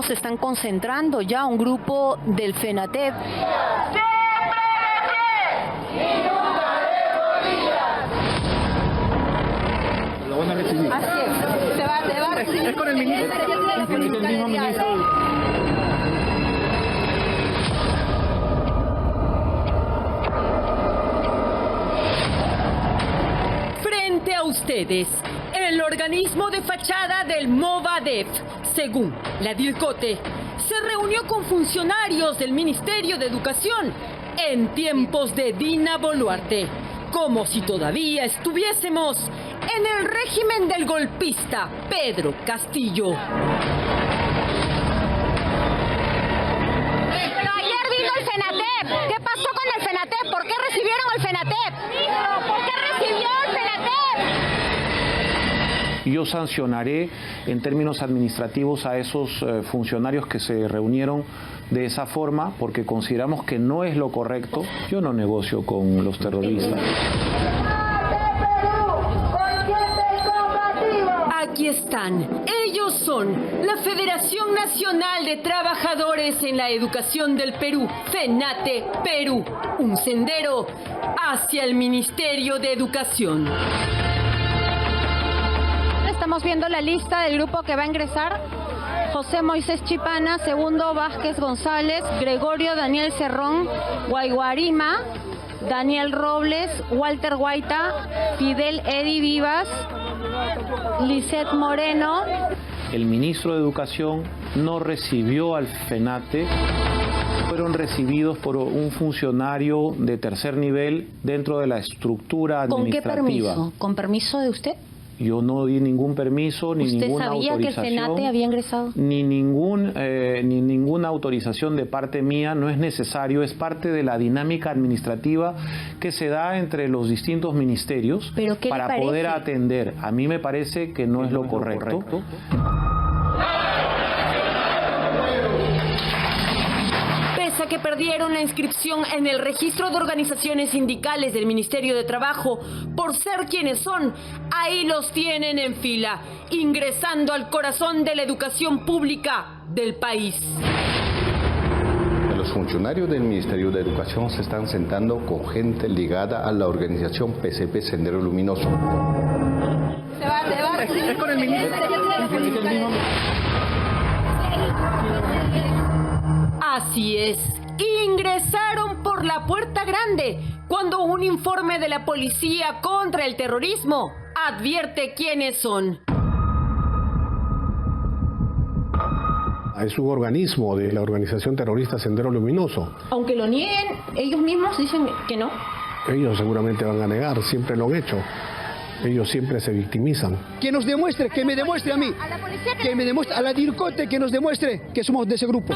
cómo se están concentrando ya un grupo del FENATEP. Lo van a recibir. Así es. Se va a recibir. Es con el ministro. Es el mismo ministro. Frente a ustedes, el organismo de fachada del Movadef, según la DIRCOTE, se reunió con funcionarios del Ministerio de Educación en tiempos de Dina Boluarte, como si todavía estuviésemos en el régimen del golpista Pedro Castillo. Pero ayer vino el FENATEP. ¿Qué pasó con el FENATEP? ¿Por qué recibieron al FENATEP? ¿Por qué recibió el FENATEP? Yo sancionaré en términos administrativos a esos funcionarios que se reunieron de esa forma porque consideramos que no es lo correcto. Yo no negocio con los terroristas. Aquí están. Ellos son la Federación Nacional de Trabajadores en la Educación del Perú, FENATE Perú, un sendero hacia el Ministerio de Educación. Estamos viendo la lista del grupo que va a ingresar. José Moisés Chipana, Segundo Vázquez González, Gregorio Daniel Cerrón, Guayguarima, Daniel Robles, Walter Guaita, Fidel Edi Vivas, Lisette Moreno. El ministro de Educación no recibió al FENATE. Fueron recibidos por un funcionario de tercer nivel dentro de la estructura administrativa. ¿Con qué permiso? ¿Con permiso de usted? Yo no di ningún permiso ni ninguna autorización. ¿Usted sabía que el FENATE había ingresado? Ni ninguna autorización de parte mía, no es necesario, es parte de la dinámica administrativa que se da entre los distintos ministerios para poder atender. A mí me parece que no es lo correcto. Pese a que perdieron la inscripción en el registro de organizaciones sindicales del Ministerio de Trabajo por ser quienes son, ahí los tienen en fila, ingresando al corazón de la educación pública del país. Los funcionarios del Ministerio de Educación se están sentando con gente ligada a la organización PCP Sendero Luminoso. Se va. Es con el ministro. Es el mismo. Así es, ingresaron por la puerta grande cuando un informe de la Policía contra el Terrorismo advierte quiénes son. Es un organismo de la organización terrorista Sendero Luminoso. Aunque lo nieguen, ellos mismos dicen que no. Ellos seguramente van a negar, siempre lo han hecho. Ellos siempre se victimizan. Que nos demuestre, que me demuestre a mí, que me demuestre a la DIRCOTE, que nos demuestre que somos de ese grupo.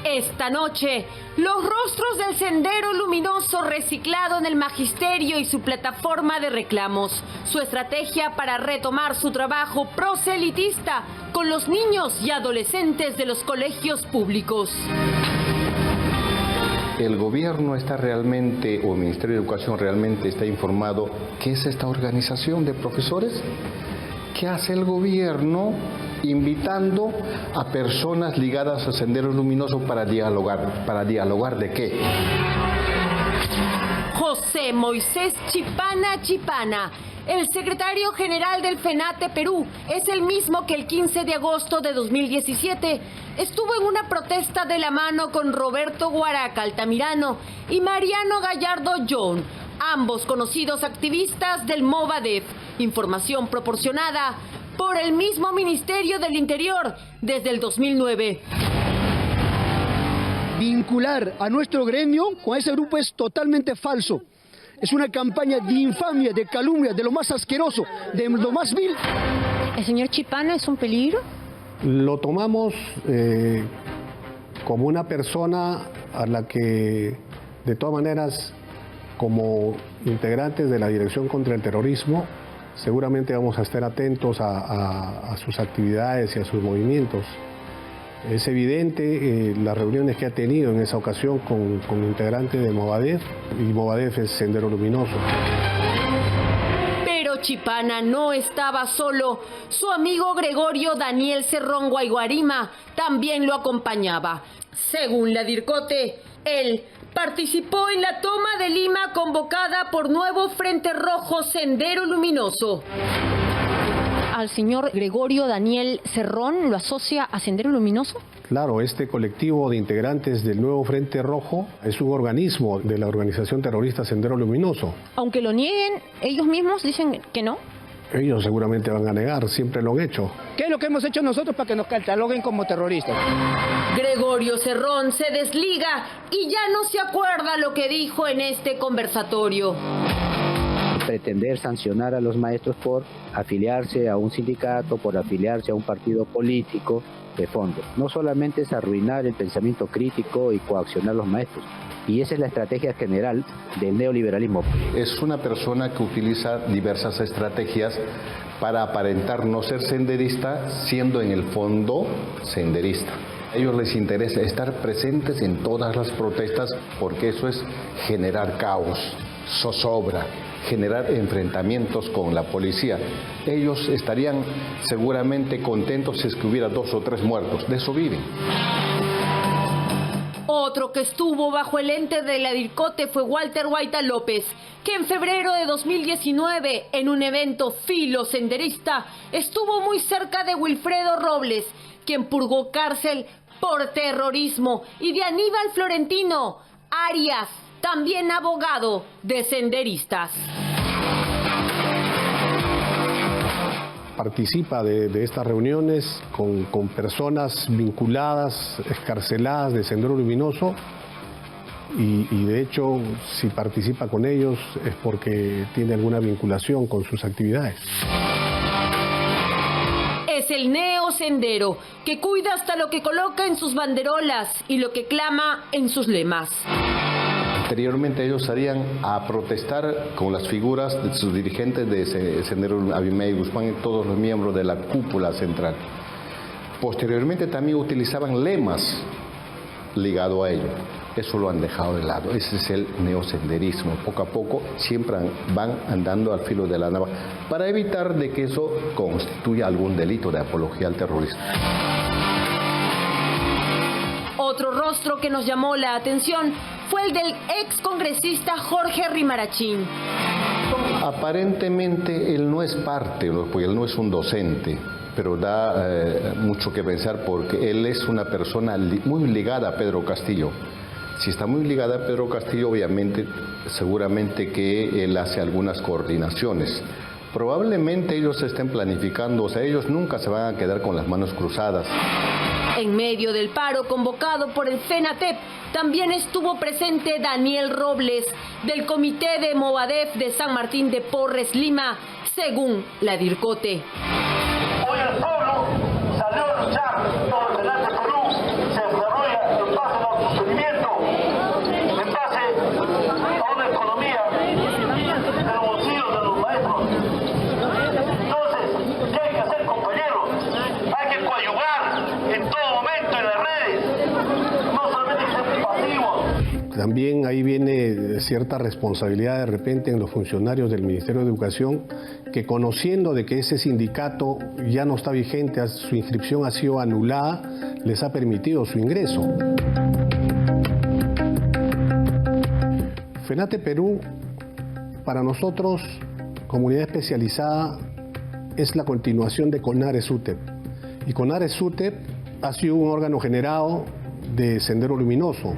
Esta noche, los rostros del Sendero Luminoso reciclado en el Magisterio y su plataforma de reclamos, su estrategia para retomar su trabajo proselitista con los niños y adolescentes de los colegios públicos. ¿El gobierno está realmente, o el Ministerio de Educación realmente está informado qué es esta organización de profesores? ¿Qué hace el gobierno invitando a personas ligadas a Sendero Luminoso para dialogar? ¿Para dialogar de qué? José Moisés Chipana, el secretario general del FENATE Perú, es el mismo que el 15 de agosto de 2017 estuvo en una protesta de la mano con Roberto Guaraca Altamirano y Mariano Gallardo John, ambos conocidos activistas del Movadef, información proporcionada por el mismo Ministerio del Interior desde el 2009. Vincular a nuestro gremio con ese grupo es totalmente falso. Es una campaña de infamia, de calumnia, de lo más asqueroso, de lo más vil. ¿El señor Chipana es un peligro? Lo tomamos como una persona a la que, de todas maneras, como integrantes de la Dirección contra el Terrorismo, seguramente vamos a estar atentos a sus actividades y a sus movimientos. Es evidente las reuniones que ha tenido en esa ocasión con integrantes de Movadef, y Movadef es Sendero Luminoso. Pero Chipana no estaba solo. Su amigo Gregorio Daniel Cerrón Guayguarima también lo acompañaba. Según la DIRCOTE, él participó en la toma de Lima convocada por Nuevo Frente Rojo Sendero Luminoso. ¿Al señor Gregorio Daniel Cerrón lo asocia a Sendero Luminoso? Claro, este colectivo de integrantes del Nuevo Frente Rojo es un organismo de la organización terrorista Sendero Luminoso. Aunque lo nieguen, ellos mismos dicen que no. Ellos seguramente van a negar, siempre lo han hecho. ¿Qué es lo que hemos hecho nosotros para que nos cataloguen como terroristas? Gregorio Cerrón se desliga y ya no se acuerda lo que dijo en este conversatorio. Pretender sancionar a los maestros por afiliarse a un sindicato, por afiliarse a un partido político, de fondo. No solamente es arruinar el pensamiento crítico y coaccionar a los maestros. Y esa es la estrategia general del neoliberalismo. Es una persona que utiliza diversas estrategias para aparentar no ser senderista, siendo en el fondo senderista. A ellos les interesa estar presentes en todas las protestas porque eso es generar caos, zozobra, generar enfrentamientos con la policía. Ellos estarían seguramente contentos si es que hubiera 2 o 3 muertos. De eso viven. Otro que estuvo bajo el ente de la DIRCOTE fue Walter Guaita López, que en febrero de 2019, en un evento filosenderista, estuvo muy cerca de Wilfredo Robles, quien purgó cárcel por terrorismo, y de Aníbal Florentino Arias, también abogado de senderistas. Participa de estas reuniones con personas vinculadas, excarceladas de Sendero Luminoso y de hecho si participa con ellos es porque tiene alguna vinculación con sus actividades. Es el neosendero que cuida hasta lo que coloca en sus banderolas y lo que clama en sus lemas. Anteriormente ellos salían a protestar con las figuras de sus dirigentes de Sendero Abimey Guzmán y todos los miembros de la cúpula central. Posteriormente también utilizaban lemas ligados a ello. Eso lo han dejado de lado. Ese es el neosenderismo. Poco a poco siempre van andando al filo de la navaja para evitar de que eso constituya algún delito de apología al terrorismo. Otro rostro que nos llamó la atención fue el del ex congresista Jorge Rimarachín. Aparentemente él no es parte, porque él no es un docente, pero da mucho que pensar porque él es una persona muy ligada a Pedro Castillo. Si está muy ligada a Pedro Castillo, obviamente, seguramente que él hace algunas coordinaciones. Probablemente ellos estén planificando, o sea, ellos nunca se van a quedar con las manos cruzadas. En medio del paro convocado por el FENATEP, también estuvo presente Daniel Robles, del Comité de Movadef de San Martín de Porres, Lima, según la DIRCOTE. Hoy el pueblo salió a luchar por el FENATEP Perú, se desarrolla en base al autosostenimiento, en base a una economía de los bolsillos de los maestros. Entonces, ¿qué hay que hacer, compañeros? Hay que coadyuvar en todo momento en las redes, no solamente ser pasivos. También ahí viene cierta responsabilidad de repente en los funcionarios del Ministerio de Educación que conociendo de que ese sindicato ya no está vigente, su inscripción ha sido anulada, les ha permitido su ingreso. FENATEP Perú, para nosotros, comunidad especializada, es la continuación de CONARES-UTEP. Y CONARES-UTEP ha sido un órgano generado de Sendero Luminoso.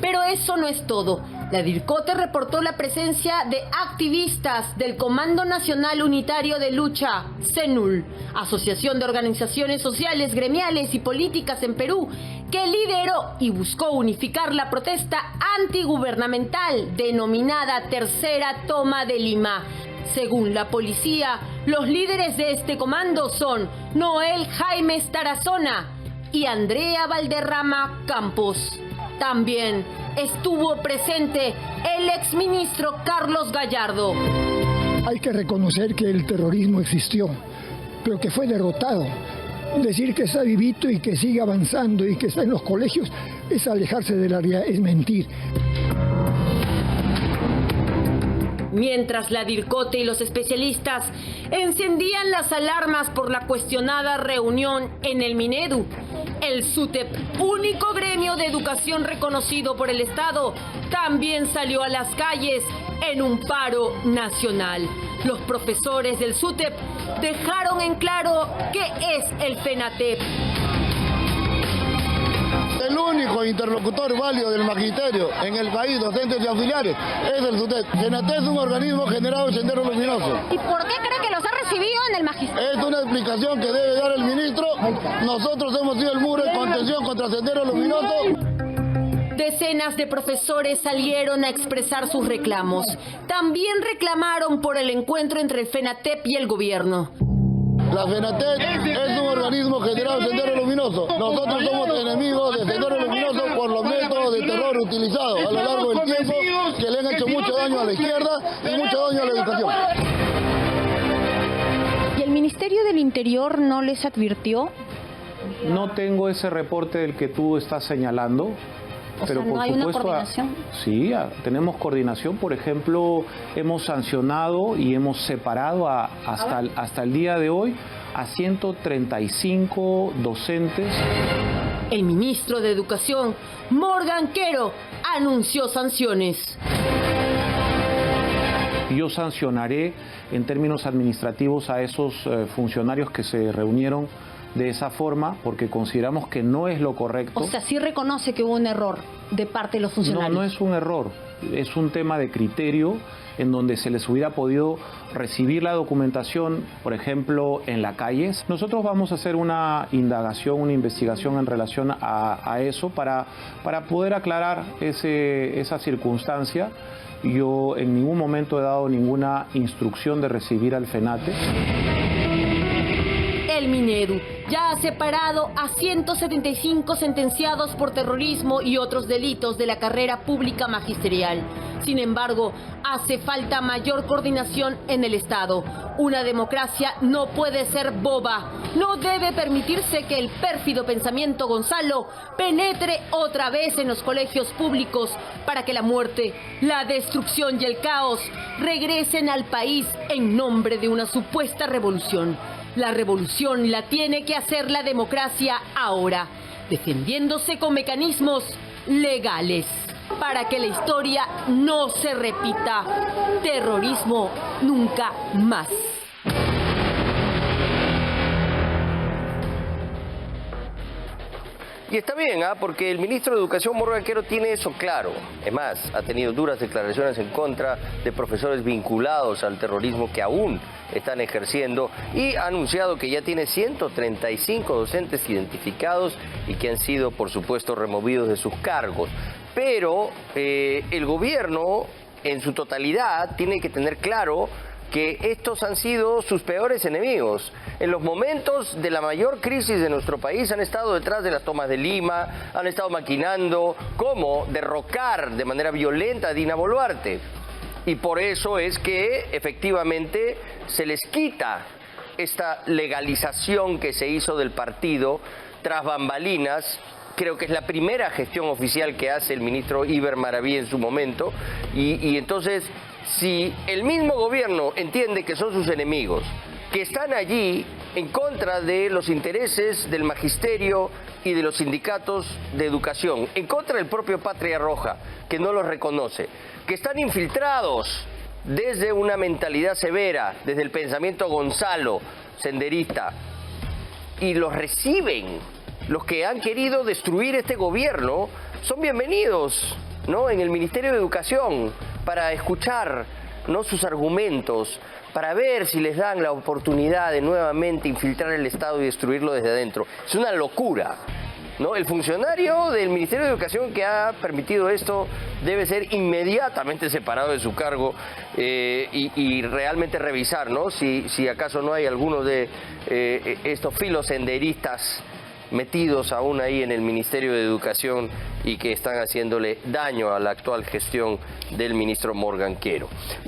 Pero eso no es todo. La DIRCOTE reportó la presencia de activistas del Comando Nacional Unitario de Lucha, CENUL, Asociación de Organizaciones Sociales, Gremiales y Políticas en Perú, que lideró y buscó unificar la protesta antigubernamental denominada Tercera Toma de Lima. Según la policía, los líderes de este comando son Noel Jaime Tarazona y Andrea Valderrama Campos. También estuvo presente el exministro Carlos Gallardo. Hay que reconocer que el terrorismo existió, pero que fue derrotado. Decir que está vivito y que sigue avanzando y que está en los colegios es alejarse de la realidad, es mentir. Mientras la DIRCOTE y los especialistas encendían las alarmas por la cuestionada reunión en el Minedu, el SUTEP, único gremio de educación reconocido por el Estado, también salió a las calles en un paro nacional. Los profesores del SUTEP dejaron en claro qué es el FENATEP. El único interlocutor válido del magisterio en el país, docentes y auxiliares, es el SUTEP. FENATEP es un organismo generado en Sendero Luminoso. ¿Y por qué cree que los ha recibido en el magisterio? Es una explicación que debe dar el ministro. Nosotros hemos sido el muro de contención contra Sendero Luminoso. Decenas de profesores salieron a expresar sus reclamos. También reclamaron por el encuentro entre el FENATEP y el gobierno. La FENATEP es un organismo generado en Sendero Luminoso. Nosotros somos enemigos de Sendero Luminoso por los métodos de terror utilizados a lo largo del tiempo, que le han hecho mucho daño a la izquierda y mucho daño a la educación. ¿Y el Ministerio del Interior no les advirtió? No tengo ese reporte del que tú estás señalando. Pero ¿no por hay supuesto, una coordinación? Sí, tenemos coordinación. Por ejemplo, hemos sancionado y hemos separado hasta el día de hoy a 135 docentes. El ministro de Educación, Morgan Quero, anunció sanciones. Yo sancionaré en términos administrativos a esos funcionarios que se reunieron de esa forma, porque consideramos que no es lo correcto. O sea, sí reconoce que hubo un error de parte de los funcionarios. No es un error, es un tema de criterio en donde se les hubiera podido recibir la documentación, por ejemplo, en la calle. Nosotros vamos a hacer una indagación, una investigación en relación a eso para poder aclarar esa circunstancia. Yo en ningún momento he dado ninguna instrucción de recibir al FENATEP. El Minedu ya ha separado a 175 sentenciados por terrorismo y otros delitos de la carrera pública magisterial. Sin embargo, hace falta mayor coordinación en el Estado. Una democracia no puede ser boba. No debe permitirse que el pérfido pensamiento Gonzalo penetre otra vez en los colegios públicos para que la muerte, la destrucción y el caos regresen al país en nombre de una supuesta revolución. La revolución la tiene que hacer la democracia ahora, defendiéndose con mecanismos legales, para que la historia no se repita. Terrorismo nunca más. Y está bien, porque el ministro de Educación, Morgan Quero, tiene eso claro. Es más, ha tenido duras declaraciones en contra de profesores vinculados al terrorismo que aún están ejerciendo y ha anunciado que ya tiene 135 docentes identificados y que han sido, por supuesto, removidos de sus cargos. Pero el gobierno, en su totalidad, tiene que tener claro que estos han sido sus peores enemigos. En los momentos de la mayor crisis de nuestro país han estado detrás de las tomas de Lima, han estado maquinando cómo derrocar de manera violenta a Dina Boluarte. Y por eso es que efectivamente se les quita esta legalización que se hizo del partido tras bambalinas. Creo que es la primera gestión oficial que hace el ministro Iber Maraví en su momento. Y entonces, si el mismo gobierno entiende que son sus enemigos, que están allí en contra de los intereses del magisterio y de los sindicatos de educación, en contra del propio Patria Roja, que no los reconoce, que están infiltrados desde una mentalidad severa, desde el pensamiento Gonzalo, senderista, y los reciben, los que han querido destruir este gobierno, son bienvenidos, ¿no?, en el Ministerio de Educación, para escuchar, ¿no?, sus argumentos, para ver si les dan la oportunidad de nuevamente infiltrar el Estado y destruirlo desde adentro. Es una locura, ¿no? El funcionario del Ministerio de Educación que ha permitido esto debe ser inmediatamente separado de su cargo y realmente revisar, ¿no?, si acaso no hay algunos de estos filosenderistas metidos aún ahí en el Ministerio de Educación y que están haciéndole daño a la actual gestión del ministro Morgan Quero.